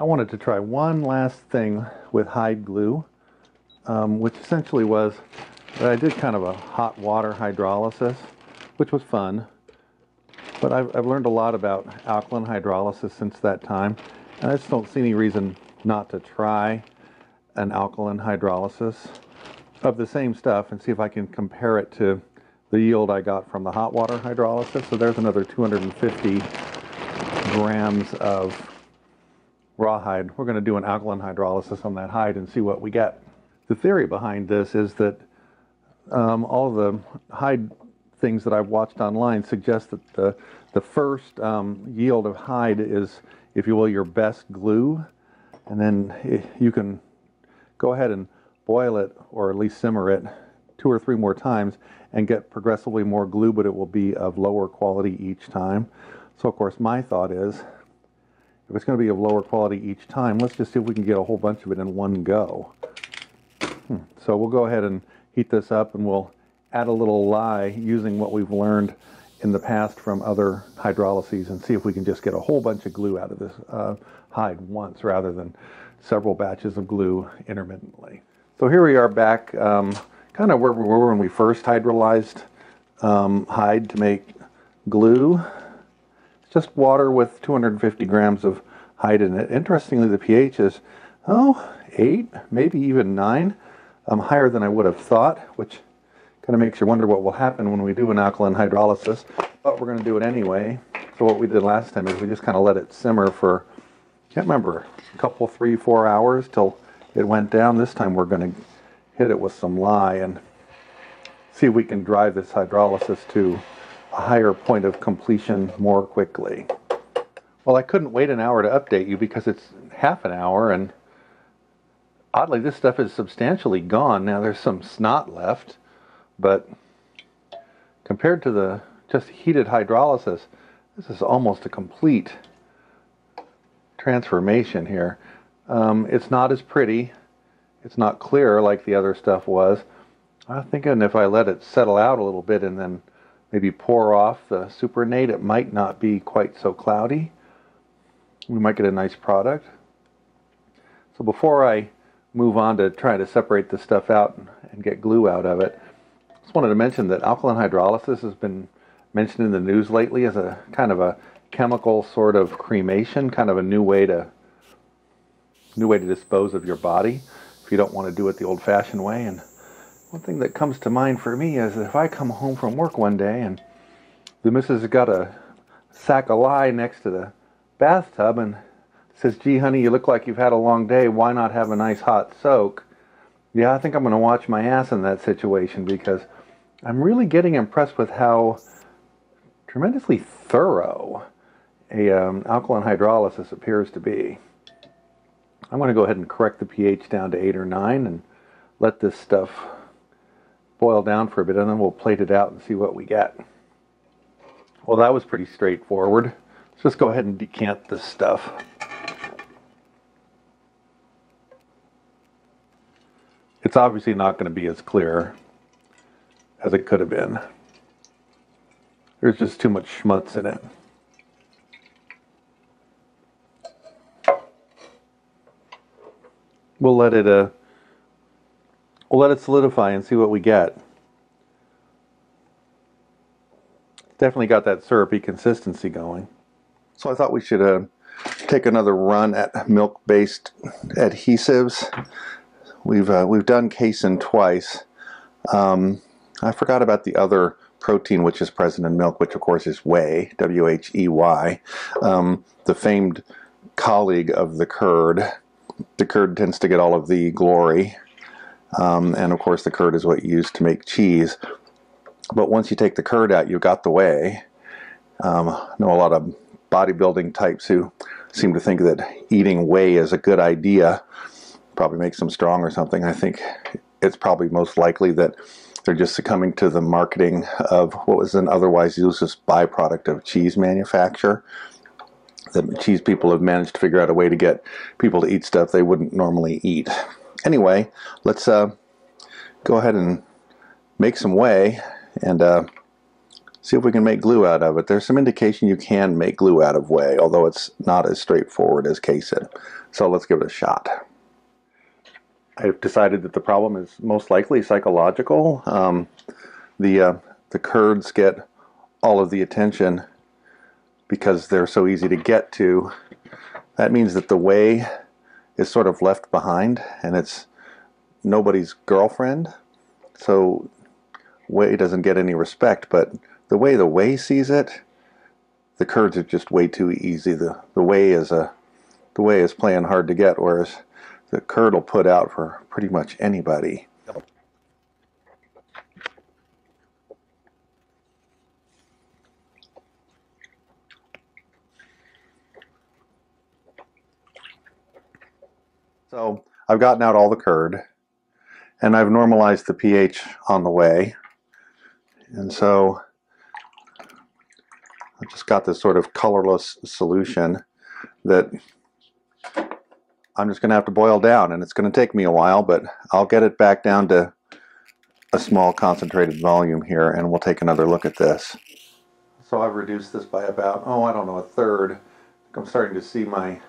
I wanted to try one last thing with hide glue, which essentially was that I did kind of a hot water hydrolysis, which was fun. But I've learned a lot about alkaline hydrolysis since that time, and I just don't see any reason not to try an alkaline hydrolysis of the same stuff and see if I can compare it to the yield I got from the hot water hydrolysis. So there's another 250 grams of raw hide. We're going to do an alkaline hydrolysis on that hide and see what we get. The theory behind this is that all of the hide things that I've watched online suggest that the first yield of hide is, if you will, your best glue, and then you can go ahead and boil it, or at least simmer it 2 or 3 more times and get progressively more glue, but it will be of lower quality each time. So of course my thought is, if it's going to be of lower quality each time, let's just see if we can get a whole bunch of it in one go. So we'll go ahead and heat this up, and we'll add a little lye using what we've learned in the past from other hydrolyses, and see if we can just get a whole bunch of glue out of this hide once rather than several batches of glue intermittently. So here we are back kind of where we were when we first hydrolyzed hide to make glue. It's just water with 250 grams of hide in it. Interestingly, the pH is 8, maybe even 9, higher than I would have thought, which kind of makes you wonder what will happen when we do an alkaline hydrolysis, but we're going to do it anyway. So what we did last time is we just kind of let it simmer for, can't remember, a couple, 3, 4 hours till it went down. This time we're going to hit it with some lye and see if we can drive this hydrolysis to a higher point of completion more quickly. Well, I couldn't wait an hour to update you because it's half an hour, and oddly this stuff is substantially gone. Now there's some snot left, but compared to the just heated hydrolysis, this is almost a complete transformation here. It's not as pretty. It's not clear like the other stuff was. I'm thinking if I let it settle out a little bit and then maybe pour off the supernate, it might not be quite so cloudy. We might get a nice product. So before I move on to try to separate this stuff out and get glue out of it, I just wanted to mention that alkaline hydrolysis has been mentioned in the news lately as a kind of a chemical sort of cremation, kind of a new way to dispose of your body if you don't want to do it the old-fashioned way. And one thing that comes to mind for me is if I come home from work one day and the missus has got a sack of lye next to the bathtub and says, "Gee, honey, you look like you've had a long day. Why not have a nice hot soak?" Yeah, I think I'm going to watch my ass in that situation, because I'm really getting impressed with how tremendously thorough a alkaline hydrolysis appears to be. I'm going to go ahead and correct the pH down to 8 or 9 and let this stuff boil down for a bit, and then we'll plate it out and see what we get. Well, that was pretty straightforward. Let's just go ahead and decant this stuff. It's obviously not going to be as clear as it could have been. There's just too much schmutz in it. We'll let it solidify and see what we get. Definitely got that syrupy consistency going. So I thought we should take another run at milk-based adhesives. We've done casein twice. I forgot about the other protein which is present in milk, which of course is whey, W-H-E-Y, the famed colleague of the curd. The curd tends to get all of the glory, and of course the curd is what you use to make cheese. But once you take the curd out, you've got the whey. I know a lot of bodybuilding types who seem to think that eating whey is a good idea, probably makes them strong or something. I think it's probably most likely that they're just succumbing to the marketing of what was an otherwise useless byproduct of cheese manufacture. The cheese people have managed to figure out a way to get people to eat stuff they wouldn't normally eat. Anyway, let's go ahead and make some whey and see if we can make glue out of it. There's some indication you can make glue out of whey, although it's not as straightforward as casein. So let's give it a shot. I've decided that the problem is most likely psychological. The curds get all of the attention because they're so easy to get to. That means that the whey is sort of left behind, and it's nobody's girlfriend. So whey doesn't get any respect, but the way the whey sees it, the curds are just way too easy. The whey is playing hard to get, whereas the curd will put out for pretty much anybody. So I've gotten out all the curd, and I've normalized the pH on the whey. And so I've just got this sort of colorless solution that I'm just going to have to boil down, and it's going to take me a while, but I'll get it back down to a small concentrated volume here, and we'll take another look at this. So I've reduced this by about, I don't know, a third. I think I'm starting to see my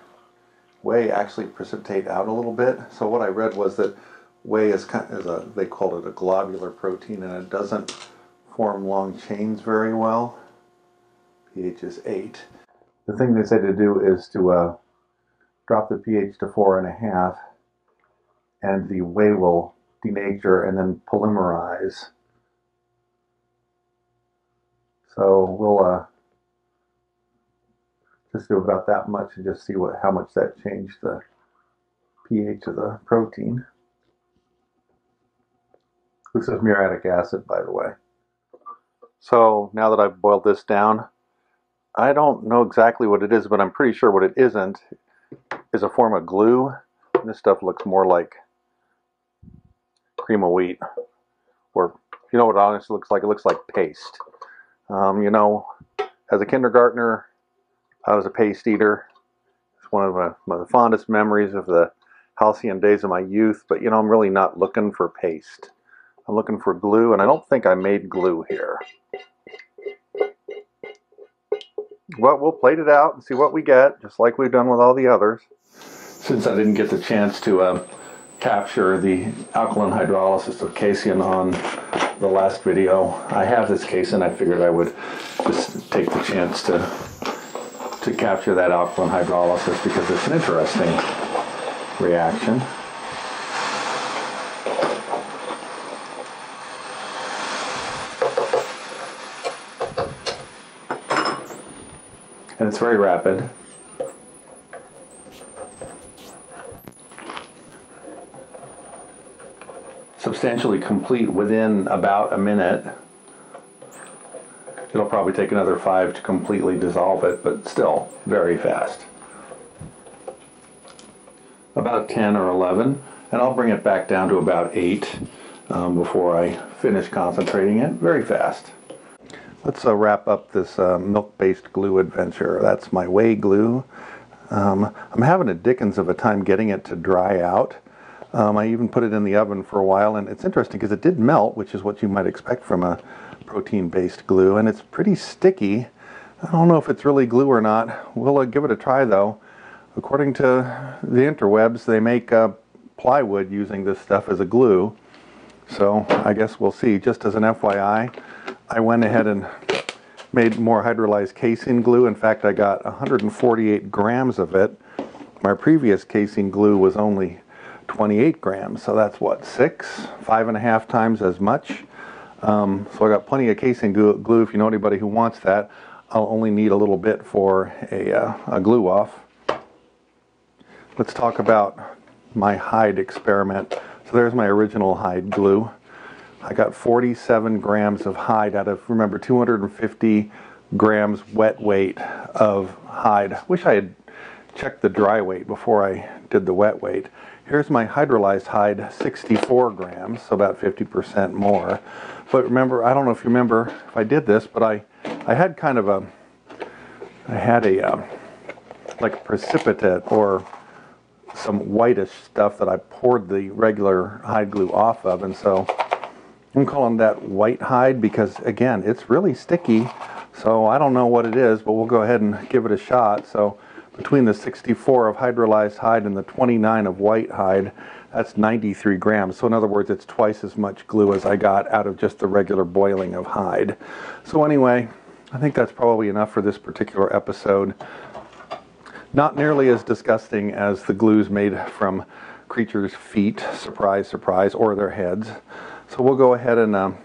whey actually precipitate out a little bit. So what I read was that whey is they call it a globular protein, and it doesn't form long chains very well. pH is 8. The thing they say to do is to drop the pH to 4.5, and the whey will denature and then polymerize. So we'll just do about that much and just see how much that changed the pH of the protein. This is muriatic acid, by the way. So now that I've boiled this down, I don't know exactly what it is, but I'm pretty sure what it isn't is a form of glue. And this stuff looks more like cream of wheat, or you know what it honestly looks like? It looks like paste. You know, as a kindergartner, I was a paste eater. It's one of my fondest memories of the halcyon days of my youth, but you know, I'm really not looking for paste. I'm looking for glue, and I don't think I made glue here. Well, we'll plate it out and see what we get, just like we've done with all the others. Since I didn't get the chance to capture the alkaline hydrolysis of casein on the last video, I have this casein. I figured I would just take the chance to capture that alkaline hydrolysis because it's an interesting reaction. And it's very rapid. Substantially complete within about a minute. It'll probably take another 5 to completely dissolve it, but still very fast. About 10 or 11, and I'll bring it back down to about 8 before I finish concentrating it. Very fast. Let's wrap up this milk-based glue adventure. That's my whey glue. I'm having a dickens of a time getting it to dry out. I even put it in the oven for a while, and it's interesting because it did melt, which is what you might expect from a protein-based glue, and it's pretty sticky. I don't know if it's really glue or not. We'll give it a try, though. According to the interwebs, they make plywood using this stuff as a glue, so I guess we'll see. Just as an FYI, I went ahead and made more hydrolyzed casein glue. In fact, I got 148 grams of it. My previous casein glue was only 28 grams, so that's what, 5.5 times as much. So I got plenty of casein glue. If you know anybody who wants that, I'll only need a little bit for a glue off. Let's talk about my hide experiment. So there's my original hide glue. I got 47 grams of hide out of, remember, 250 grams wet weight of hide. Wish I had checked the dry weight before I did the wet weight. Here's my hydrolyzed hide, 64 grams, so about 50% more. But remember, I don't know if you remember if I did this, but I had kind of like a precipitate or some whitish stuff that I poured the regular hide glue off of, and so I'm calling that white hide because, again, it's really sticky. So I don't know what it is, but we'll go ahead and give it a shot. So between the 64 of hydrolyzed hide and the 29 of white hide, that's 93 grams. So in other words, it's twice as much glue as I got out of just the regular boiling of hide. So anyway, I think that's probably enough for this particular episode. Not nearly as disgusting as the glues made from creatures' feet, surprise, surprise, or their heads. So we'll go ahead and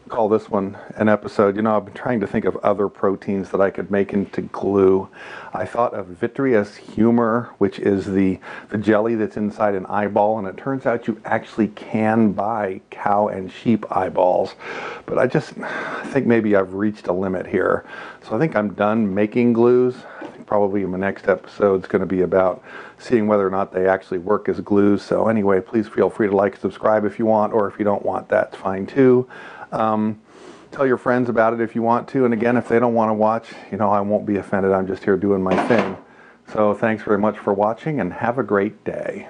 call this one an episode. You know, I've been trying to think of other proteins that I could make into glue. I thought of vitreous humor, which is the jelly that's inside an eyeball, and it turns out you actually can buy cow and sheep eyeballs. But I think maybe I've reached a limit here. So I think I'm done making glues. I think probably my next episode is going to be about seeing whether or not they actually work as glues. So anyway, please feel free to like and subscribe if you want, or if you don't want, that's fine too. Tell your friends about it if you want to, and again, if they don't want to watch, you know, I won't be offended. I'm just here doing my thing. So thanks very much for watching, and have a great day.